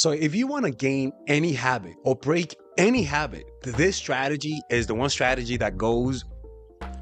So if you want to gain any habit or break any habit, this strategy is the one strategy that goes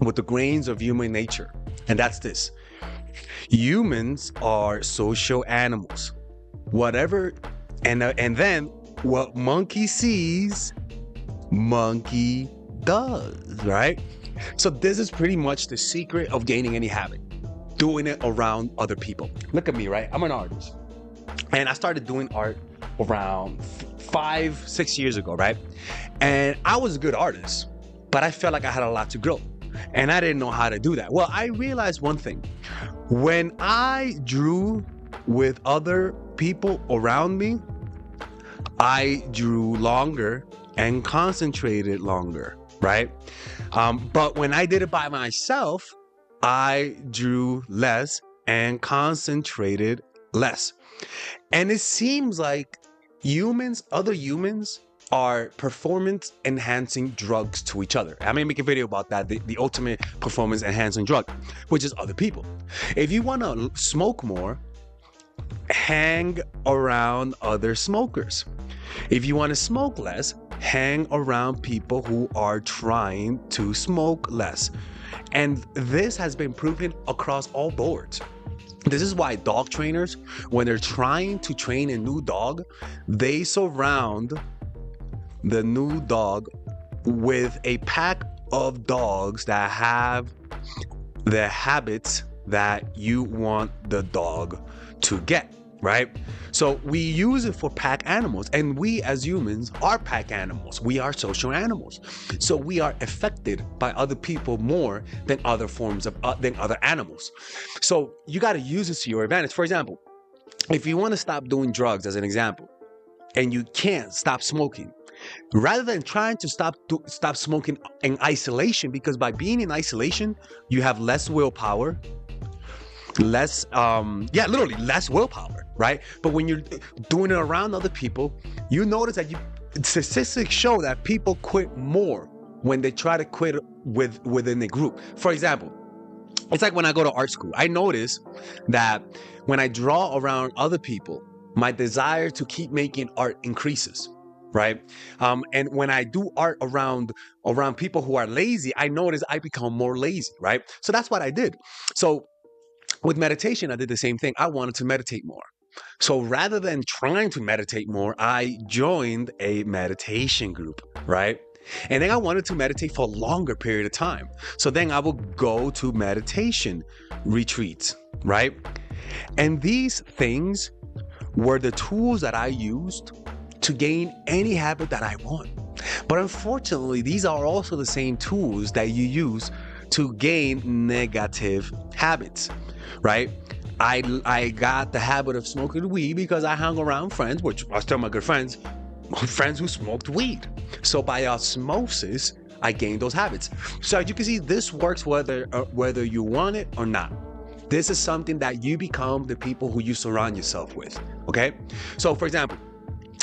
with the grains of human nature. And that's this. Humans are social animals. Whatever, and then what monkey sees, monkey does, right? So this is pretty much the secret of gaining any habit. Doing it around other people. Look at me, right? I'm an artist. And I started doing art around 5-6 years ago, right? And I was a good artist, but I felt like I had a lot to grow. And I didn't know how to do that. Well, I realized one thing. When I drew with other people around me, I drew longer and concentrated longer, right? But when I did it by myself, I drew less and concentrated less. And it seems like other humans are performance enhancing drugs to each other. I may make a video about that, the ultimate performance enhancing drug, which is other people. If you want to smoke more, hang around other smokers. If you want to smoke less, hang around people who are trying to smoke less. And this has been proven across all boards. This is why dog trainers, when they're trying to train a new dog, they surround the new dog with a pack of dogs that have the habits that you want the dog to get, right? So we use it for pack animals, and we as humans are pack animals. We are social animals. So we are affected by other people more than other forms of, than other animals. So you got to use this to your advantage. For example, if you want to stop doing drugs, as an example, and you can't stop smoking, rather than trying to stop smoking in isolation, because by being in isolation, you have less willpower, literally less willpower, right? But when you're doing it around other people, you notice that statistics show that people quit more when they try to quit within a group. For example, it's like when I go to art school, I notice that when I draw around other people, my desire to keep making art increases, right? And when I do art around people who are lazy, I notice I become more lazy, right? So that's what I did. So with meditation, I did the same thing. I wanted to meditate more. So rather than trying to meditate more, I joined a meditation group, right? And then I wanted to meditate for a longer period of time. So then I would go to meditation retreats, right? And these things were the tools that I used to gain any habit that I want. But unfortunately, these are also the same tools that you use to gain negative habits, right? I got the habit of smoking weed because I hung around friends, which are still my good friends who smoked weed. So by osmosis, I gained those habits. So as you can see, this works whether you want it or not. This is something that you become the people who you surround yourself with, okay? So for example,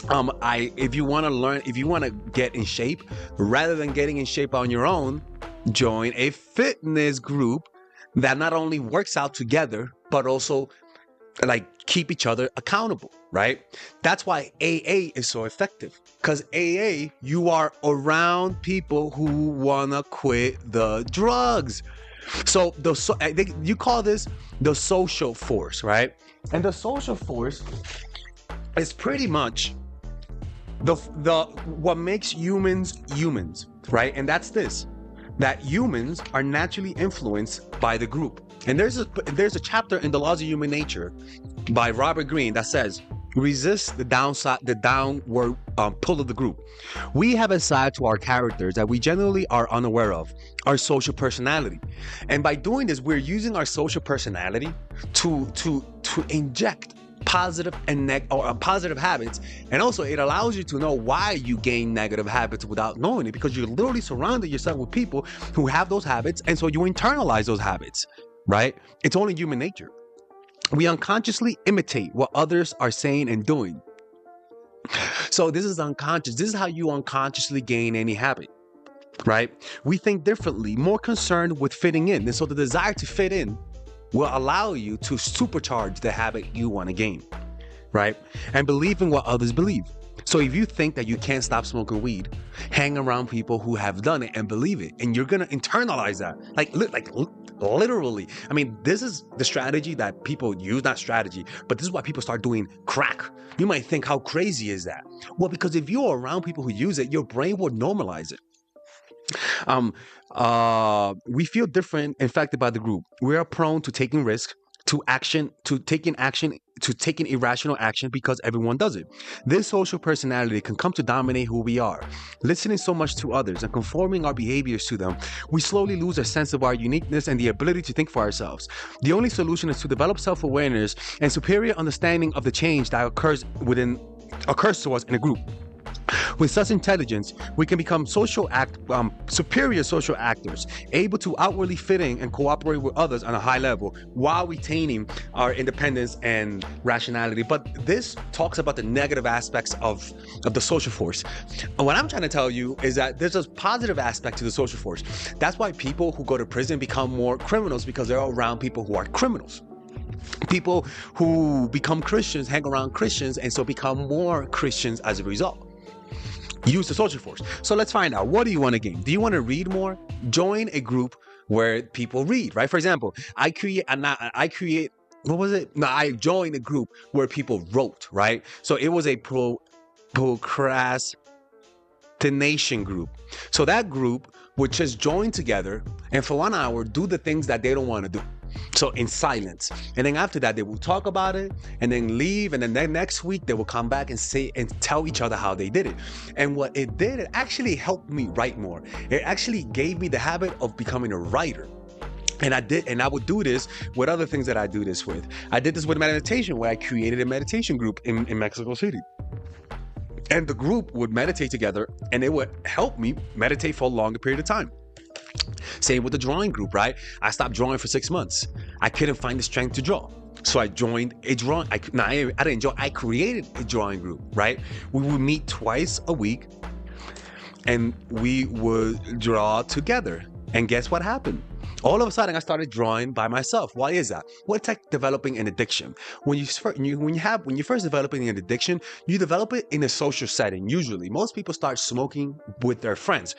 if you want to get in shape, rather than getting in shape on your own, join a fitness group that not only works out together, but also like keep each other accountable, right? That's why AA is so effective, because AA, you are around people who wanna quit the drugs. So you call this the social force, right? And the social force is pretty much the what makes humans humans, right? And that's this, that humans are naturally influenced by the group. And there's a chapter in The Laws of Human Nature by Robert Greene that says, resist the downward pull of the group. We have a side to our characters that we generally are unaware of, our social personality. And by doing this, we're using our social personality to inject positive and positive habits. And also it allows you to know why you gain negative habits without knowing it, because you're literally surrounded yourself with people who have those habits, and so you internalize those habits, right? It's only human nature. We unconsciously imitate what others are saying and doing. So this is unconscious. This is how you unconsciously gain any habit, right? We think differently, more concerned with fitting in. And so the desire to fit in will allow you to supercharge the habit you want to gain. right? And believe in what others believe. So if you think that you can't stop smoking weed, hang around people who have done it and believe it, and you're gonna internalize that. Literally. I mean, this is the strategy that people use, not strategy, but this is why people start doing crack. You might think, how crazy is that? Well, because if you're around people who use it, your brain will normalize it. We feel different infected by the group. We are prone to taking risks, to taking irrational action because everyone does it. This social personality can come to dominate who we are. Listening so much to others and conforming our behaviors to them, we slowly lose a sense of our uniqueness and the ability to think for ourselves. The only solution is to develop self-awareness and superior understanding of the change that occurs to us in a group. With such intelligence, we can become superior social actors, able to outwardly fit in and cooperate with others on a high level while retaining our independence and rationality. But this talks about the negative aspects of the social force. And what I'm trying to tell you is that there's a positive aspect to the social force. That's why people who go to prison become more criminals, because they're around people who are criminals. People who become Christians hang around Christians and so become more Christians as a result. Use the social force. So let's find out, what do you want to gain? Do you want to read more? Join a group where people read, right? For example, I joined a group where people wrote, right? So it was a procrastination group. So that group would just join together and for 1 hour do the things that they don't want to do. So in silence. And then after that, they will talk about it and then leave. And then next week, they will come back and say and tell each other how they did it. And what it did, it actually helped me write more. It actually gave me the habit of becoming a writer. And I would do this with other things that I do this with. I did this with meditation, where I created a meditation group in Mexico City. And the group would meditate together and it would help me meditate for a longer period of time. Same with the drawing group, right? I stopped drawing for 6 months. I couldn't find the strength to draw. So I joined a drawing. I created a drawing group, right? We would meet twice a week and we would draw together. And guess what happened? All of a sudden, I started drawing by myself. Why is that? Well, it's like developing an addiction. When you're first developing an addiction, you develop it in a social setting. Usually, most people start smoking with their friends.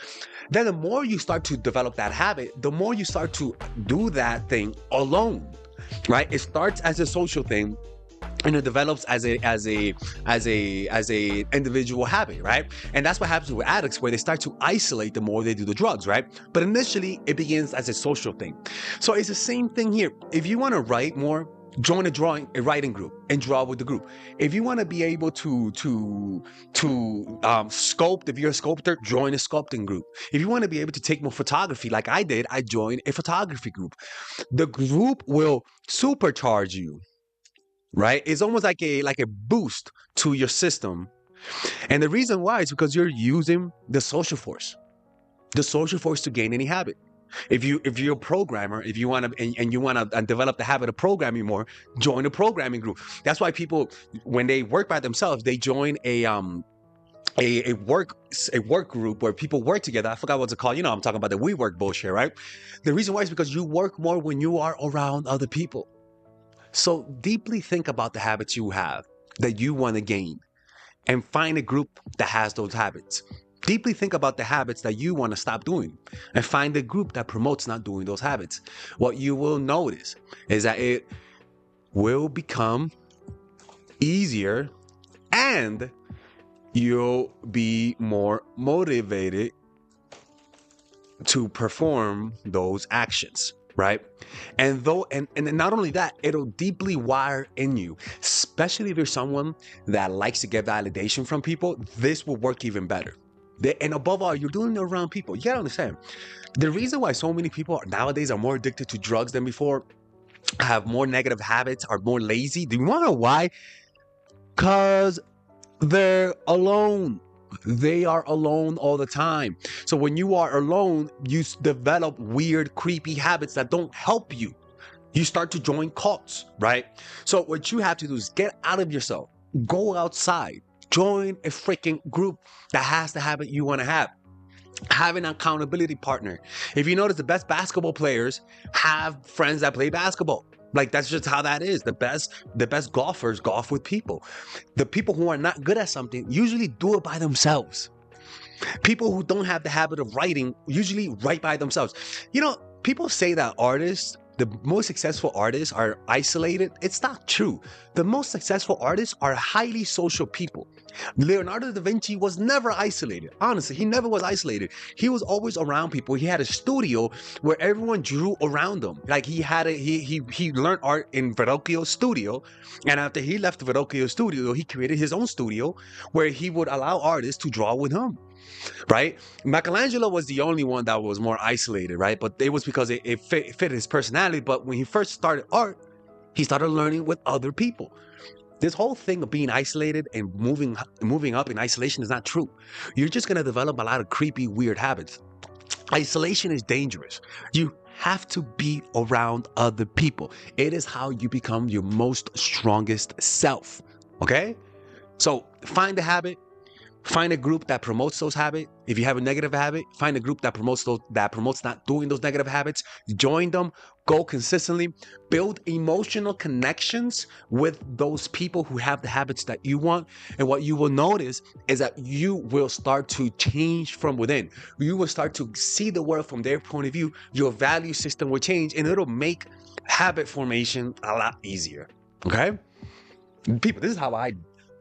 Then, the more you start to develop that habit, the more you start to do that thing alone. Right? It starts as a social thing, and it develops as a individual habit, right? And that's what happens with addicts, where they start to isolate the more they do the drugs, right? But initially, it begins as a social thing. So it's the same thing here. If you want to write more, join a writing group and draw with the group. If you want to be able to sculpt, if you're a sculptor, join a sculpting group. If you want to be able to take more photography, like I did, I joined a photography group. The group will supercharge you. Right? It's almost like a boost to your system. And the reason why is because you're using the social force to gain any habit. If you're a programmer, if you want to and you want to develop the habit of programming more, join a programming group. That's why people, when they work by themselves, they join a work group where people work together. I forgot what's it called. I'm talking about the WeWork bullshit, right? The reason why is because you work more when you are around other people. So deeply think about the habits you have that you want to gain and find a group that has those habits. Deeply think about the habits that you want to stop doing and find a group that promotes not doing those habits. What you will notice is that it will become easier and you'll be more motivated to perform those actions. Right? And not only that, it'll deeply wire in you, especially if you're someone that likes to get validation from people. This will work even better. And above all, you're doing it around people. You gotta understand, the reason why so many people nowadays are more addicted to drugs than before, have more negative habits, are more lazy. Do you want to know why? Because they're alone. They are alone all the time. So when you are alone, you develop weird, creepy habits that don't help you. You start to join cults, right? So what you have to do is get out of yourself, go outside, join a freaking group that has the habit you want to have. Have an accountability partner. If you notice, the best basketball players have friends that play basketball. Like that's just how that is. The best golfers golf with people. The people who are not good at something usually do it by themselves. People who don't have the habit of writing usually write by themselves. You know, people say that artists, the most successful artists, are isolated. It's not true. The most successful artists are highly social people. Leonardo da Vinci was never isolated. Honestly, he never was isolated. He was always around people. He had a studio where everyone drew around him. Like he learned art in Verrocchio's studio, and after he left the Verrocchio studio, he created his own studio where he would allow artists to draw with him. Right? Michelangelo was the only one that was more isolated, right? But it was because it fit his personality. But when he first started art, he started learning with other people. This whole thing of being isolated and moving up in isolation is not true. You're just going to develop a lot of creepy, weird habits. Isolation is dangerous. You have to be around other people. It is how you become your most strongest self. Okay? So find a habit. Find a group that promotes those habits. If you have a negative habit, find a group that promotes not doing those negative habits. Join them. Go consistently. Build emotional connections with those people who have the habits that you want. And what you will notice is that you will start to change from within. You will start to see the world from their point of view. Your value system will change, and it'll make habit formation a lot easier. Okay? People, this is how I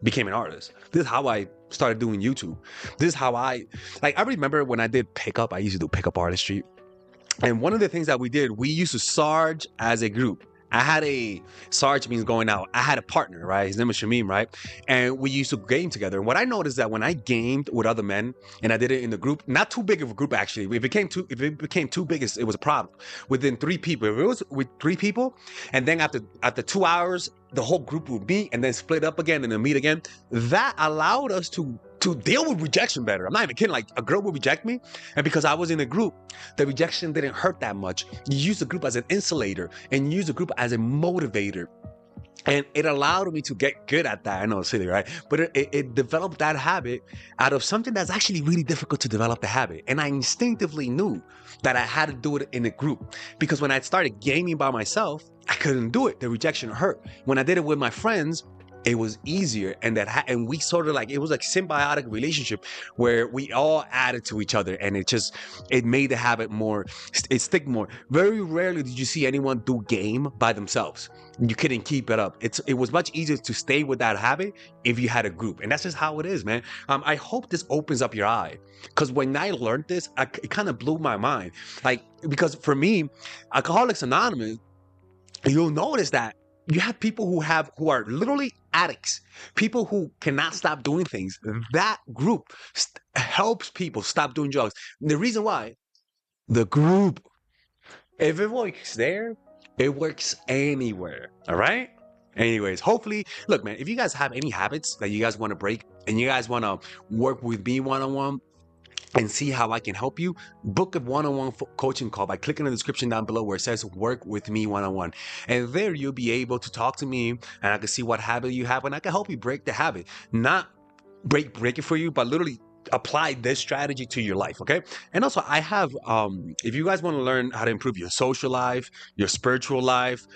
became an artist. This is how I started doing YouTube. This is how I remember when I did pickup, I used to do pickup artistry. And one of the things that we did, we used to Sarge as a group. I had Sarge means going out. I had a partner, right? His name was Shamim, right? And we used to game together. And what I noticed that when I gamed with other men, and I did it in the group, not too big of a group actually. If it became too big, it was a problem. Within 3 people, if it was with 3 people, and then after 2 hours, the whole group would meet and then split up again and then meet again. That allowed us to deal with rejection better. I'm not even kidding. Like, a girl would reject me, and because I was in a group, the rejection didn't hurt that much. You use the group as an insulator and use the group as a motivator. And it allowed me to get good at that. I know it's silly, right? But it developed that habit out of something that's actually really difficult to develop the habit. And I instinctively knew that I had to do it in a group, because when I started gaming by myself, I couldn't do it. The rejection hurt. When I did it with my friends, it was easier, and and we sort of it was like symbiotic relationship where we all added to each other, and it made the habit stick more. Very rarely did you see anyone do game by themselves. You couldn't keep it up. It was much easier to stay with that habit if you had a group, and that's just how it is, man. I hope this opens up your eye, because when I learned this, it kind of blew my mind. Because for me, Alcoholics Anonymous, you'll notice that you have people who are literally addicts, people who cannot stop doing things. That group helps people stop doing drugs. And the reason why, the group, if it works there, it works anywhere. All right? Anyways, hopefully, look, man, if you guys have any habits that you guys want to break and you guys want to work with me one-on-one, and see how I can help you, book a one-on-one coaching call by clicking the description down below where it says work with me one-on-one. And there you'll be able to talk to me, and I can see what habit you have, and I can help you break the habit. Not break it for you, but literally apply this strategy to your life. Okay? And also, I have if you guys want to learn how to improve your social life, your spiritual life,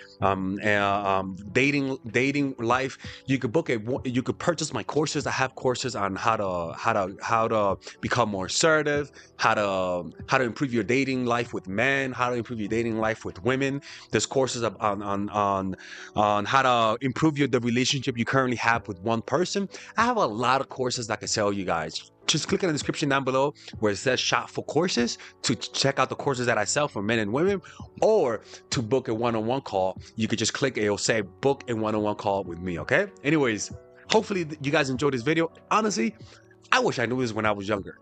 dating life, you could purchase my courses. I have courses on how to become more assertive, how to improve your dating life with men, how to improve your dating life with women. There's courses on how to improve the relationship you currently have with one person. I have a lot of courses that I can sell you guys. Just click in the description down below where it says shop for courses to check out the courses that I sell for men and women, or to book a one-on-one call. You could just click, it'll say book a one-on-one call with me. Okay? Anyways, hopefully you guys enjoyed this video. Honestly, I wish I knew this when I was younger.